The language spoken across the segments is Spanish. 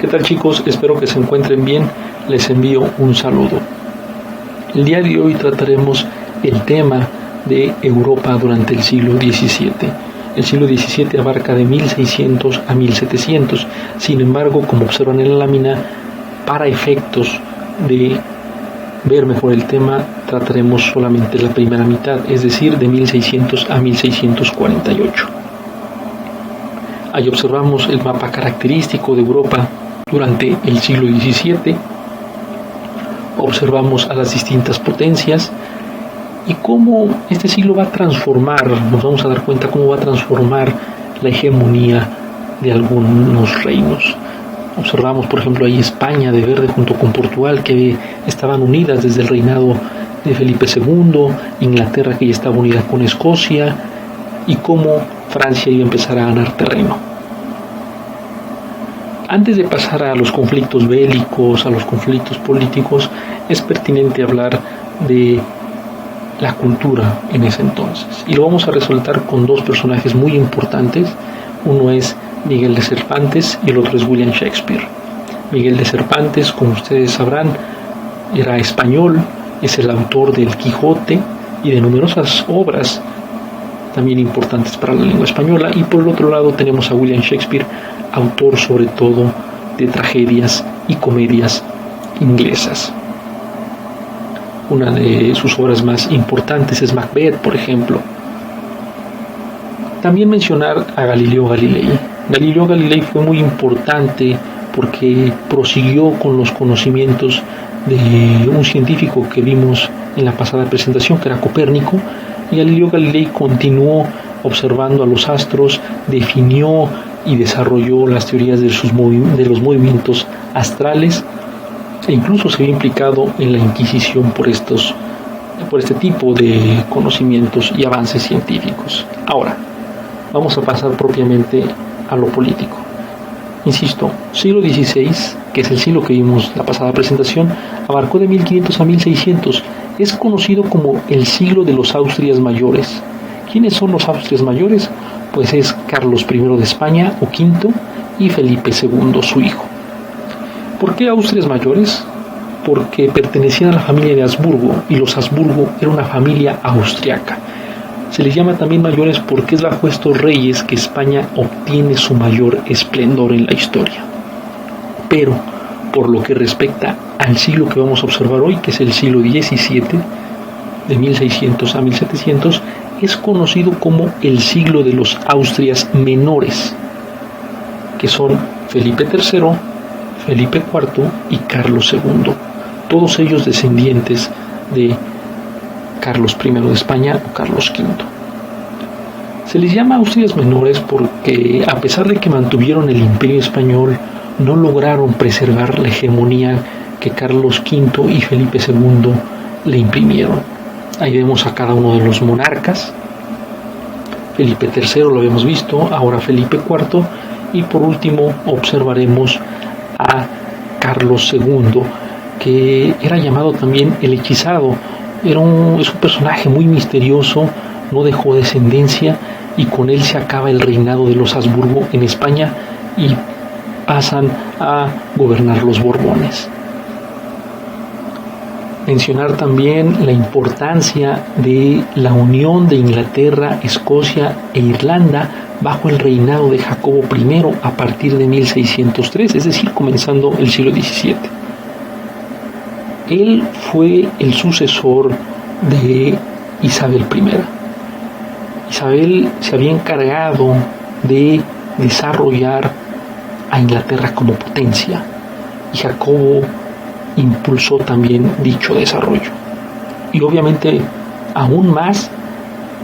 ¿Qué tal, chicos? Espero que se encuentren bien. Les envío un saludo. El día de hoy trataremos el tema de Europa durante el siglo XVII. El siglo XVII abarca de 1600 a 1700. Sin embargo, como observan en la lámina, para efectos de ver mejor el tema, trataremos solamente la primera mitad, es decir, de 1600 a 1648. Ahí observamos el mapa característico de Europa durante el siglo XVII. Observamos a las distintas potencias y cómo este siglo va a transformar, nos vamos a dar cuenta cómo va a transformar la hegemonía de algunos reinos. Observamos, por ejemplo, ahí España de verde junto con Portugal, que estaban unidas desde el reinado de Felipe II, Inglaterra, que ya estaba unida con Escocia, y cómo Francia iba a empezar a ganar terreno. Antes de pasar a los conflictos bélicos, a los conflictos políticos, es pertinente hablar de la cultura en ese entonces. Y lo vamos a resaltar con dos personajes muy importantes. Uno es Miguel de Cervantes y el otro es William Shakespeare. Miguel de Cervantes, como ustedes sabrán, era español, es el autor del Quijote y de numerosas obras también importantes para la lengua española. Y por el otro lado tenemos a William Shakespeare, autor sobre todo de tragedias y comedias inglesas. Una de sus obras más importantes es Macbeth, por ejemplo. También mencionar a Galileo Galilei. Galileo Galilei fue muy importante porque prosiguió con los conocimientos de un científico que vimos en la pasada presentación, que era Copérnico, y Galileo Galilei continuó observando a los astros, definió y desarrolló las teorías de los movimientos astrales, e incluso se vio implicado en la Inquisición por este tipo de conocimientos y avances científicos. Ahora, vamos a pasar propiamente a lo político. Insisto, siglo XVI, que es el siglo que vimos la pasada presentación, abarcó de 1500 a 1600. Es conocido como el siglo de los Austrias mayores. ¿Quiénes son los Austrias mayores? Pues es Carlos I de España, o V, y Felipe II, su hijo. ¿Por qué Austrias mayores? Porque pertenecían a la familia de Habsburgo, y los Habsburgo era una familia austriaca. Se les llama también mayores porque es bajo estos reyes que España obtiene su mayor esplendor en la historia. Pero, por lo que respecta al siglo que vamos a observar hoy, que es el siglo XVII, de 1600 a 1700, es conocido como el siglo de los Austrias menores, que son Felipe III, Felipe IV y Carlos II, todos ellos descendientes de Carlos I de España o Carlos V. Se les llama Austrias menores porque, a pesar de que mantuvieron el imperio español, no lograron preservar la hegemonía que Carlos V y Felipe II le imprimieron. Ahí vemos a cada uno de los monarcas. Felipe III lo habíamos visto, ahora Felipe IV, y por último observaremos a Carlos II, que era llamado también el hechizado. Es un personaje muy misterioso, no dejó descendencia, y con él se acaba el reinado de los Habsburgo en España y pasan a gobernar los Borbones. Mencionar también la importancia de la unión de Inglaterra, Escocia e Irlanda bajo el reinado de Jacobo I a partir de 1603, es decir, comenzando el siglo XVII. Él fue el sucesor de Isabel I. Isabel se había encargado de desarrollar a Inglaterra como potencia, y Jacobo impulsó también dicho desarrollo. Y obviamente aún más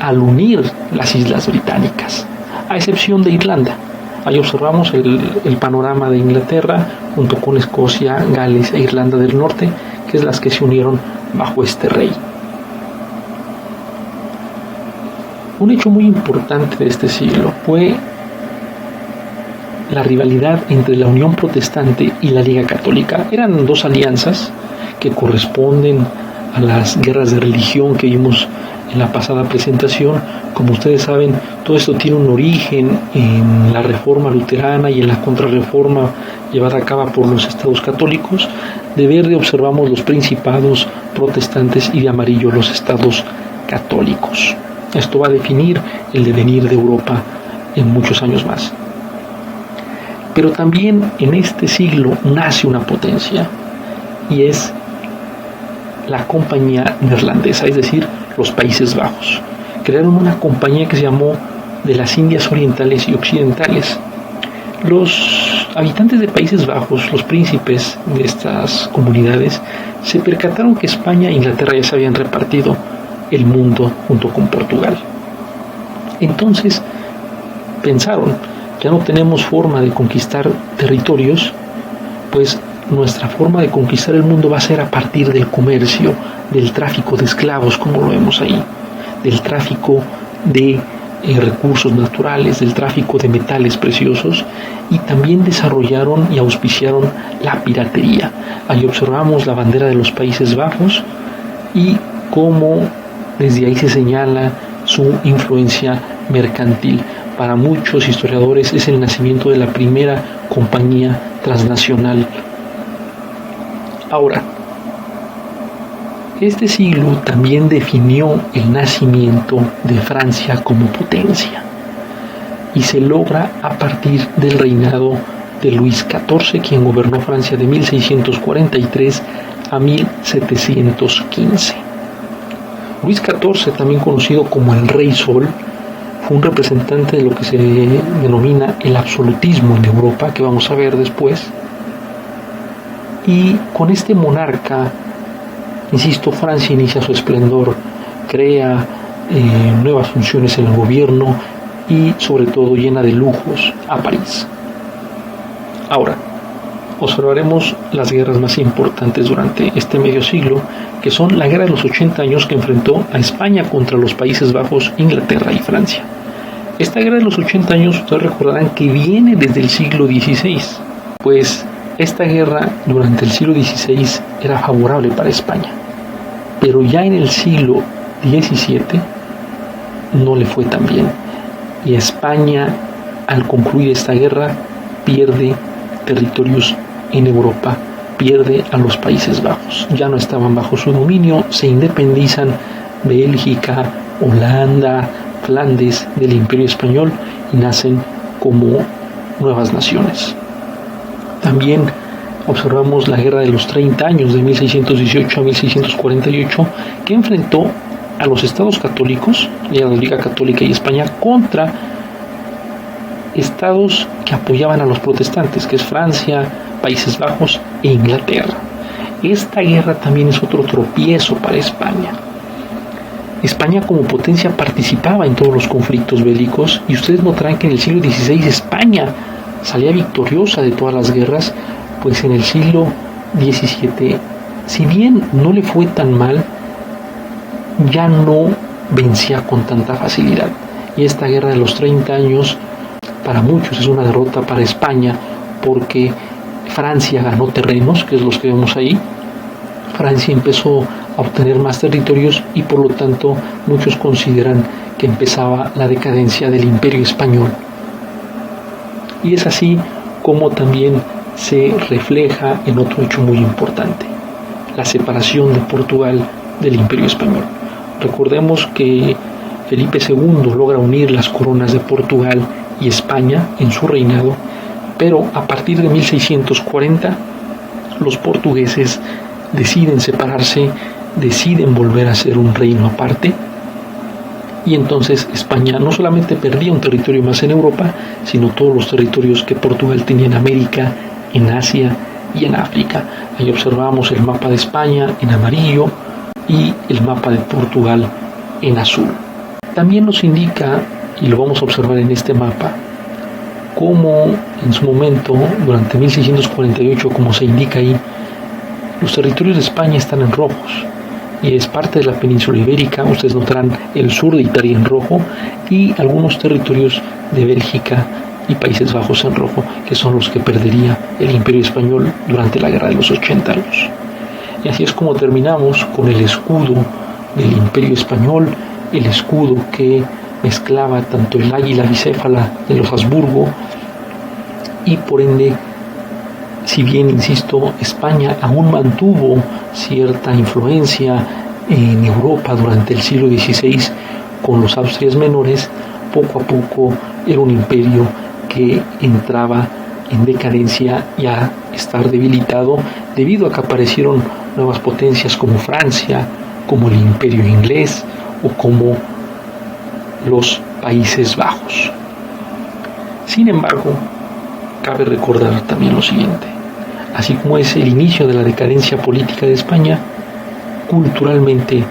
al unir las islas británicas, a excepción de Irlanda. Ahí observamos el panorama de Inglaterra junto con Escocia, Gales e Irlanda del Norte, que es las que se unieron bajo este rey. Un hecho muy importante de este siglo fue la rivalidad entre la Unión Protestante y la Liga Católica. Eran dos alianzas que corresponden a las guerras de religión que vimos en la pasada presentación. Como ustedes saben, todo esto tiene un origen en la Reforma luterana y en la Contrarreforma llevada a cabo por los estados católicos. De verde observamos los principados protestantes y de amarillo los estados católicos. Esto va a definir el devenir de Europa en muchos años más. Pero también en este siglo nace una potencia, y es la compañía neerlandesa, es decir, los Países Bajos. Crearon una compañía que se llamó de las Indias Orientales y Occidentales. Los habitantes de Países Bajos, los príncipes de estas comunidades, se percataron que España e Inglaterra ya se habían repartido el mundo junto con Portugal. Entonces pensaron, ya no tenemos forma de conquistar territorios, pues nuestra forma de conquistar el mundo va a ser a partir del comercio, del tráfico de esclavos, como lo vemos ahí, del tráfico de recursos naturales, del tráfico de metales preciosos, y también desarrollaron y auspiciaron la piratería. Ahí observamos la bandera de los Países Bajos y cómo desde ahí se señala su influencia mercantil. Para muchos historiadores es el nacimiento de la primera compañía transnacional. Ahora, este siglo también definió el nacimiento de Francia como potencia, y se logra a partir del reinado de Luis XIV, quien gobernó Francia de 1643 a 1715. Luis XIV, también conocido como el Rey Sol, fue un representante de lo que se denomina el absolutismo en Europa, que vamos a ver después. Y con este monarca, insisto, Francia inicia su esplendor, crea nuevas funciones en el gobierno y sobre todo llena de lujos a París. Ahora, observaremos las guerras más importantes durante este medio siglo, que son la guerra de los 80 años que enfrentó a España contra los Países Bajos, Inglaterra y Francia. Esta guerra de los 80 años, ustedes recordarán que viene desde el siglo XVI, pues esta guerra durante el siglo XVI era favorable para España, pero ya en el siglo XVII no le fue tan bien, y España, al concluir esta guerra, pierde territorios en Europa, pierde a los Países Bajos. Ya no estaban bajo su dominio, se independizan Bélgica, Holanda, Flandes del Imperio Español y nacen como nuevas naciones. También observamos la Guerra de los 30 años de 1618 a 1648, que enfrentó a los estados católicos y a la Liga Católica y España contra estados que apoyaban a los protestantes, que es Francia, Países Bajos e Inglaterra. Esta guerra también es otro tropiezo para España. España como potencia participaba en todos los conflictos bélicos, y ustedes notarán que en el siglo XVI España salía victoriosa de todas las guerras, pues en el siglo XVII, si bien no le fue tan mal, ya no vencía con tanta facilidad. Y esta guerra de los 30 años para muchos es una derrota para España, porque Francia ganó terrenos, que es los que vemos ahí. Francia empezó a obtener más territorios y por lo tanto muchos consideran que empezaba la decadencia del Imperio Español. Y es así como también se refleja en otro hecho muy importante, la separación de Portugal del Imperio Español. Recordemos que Felipe II logra unir las coronas de Portugal y España en su reinado, pero a partir de 1640 los portugueses deciden separarse, deciden volver a ser un reino aparte, y entonces España no solamente perdía un territorio más en Europa, sino todos los territorios que Portugal tenía en América, en Asia y en África. Ahí observamos el mapa de España en amarillo y el mapa de Portugal en azul. También nos indica, y lo vamos a observar en este mapa, cómo en su momento, durante 1648, como se indica ahí, los territorios de España están en rojos, y es parte de la península ibérica. Ustedes notarán el sur de Italia en rojo y algunos territorios de Bélgica y Países Bajos en rojo, que son los que perdería el Imperio Español durante la Guerra de los 80 años. Y así es como terminamos con el escudo del Imperio Español, el escudo que mezclaba tanto el águila bicéfala de los Habsburgo y por ende si bien, insisto, España aún mantuvo cierta influencia en Europa durante el siglo XVI con los Austrias menores, poco a poco era un imperio que entraba en decadencia y a estar debilitado debido a que aparecieron nuevas potencias como Francia, como el Imperio Inglés o como los Países Bajos. Sin embargo, cabe recordar también lo siguiente: así como es el inicio de la decadencia política de España, culturalmente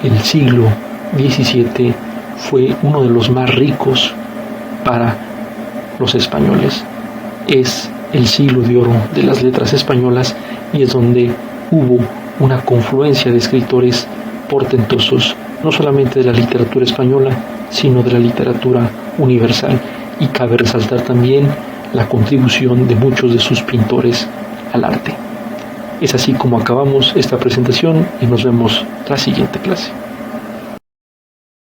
el siglo XVII fue uno de los más ricos para los españoles. Es el siglo de oro de las letras españolas y es donde hubo una confluencia de escritores portentosos, no solamente de la literatura española, sino de la literatura universal. Y cabe resaltar también la contribución de muchos de sus pintores al arte. Es así como acabamos esta presentación y nos vemos la siguiente clase.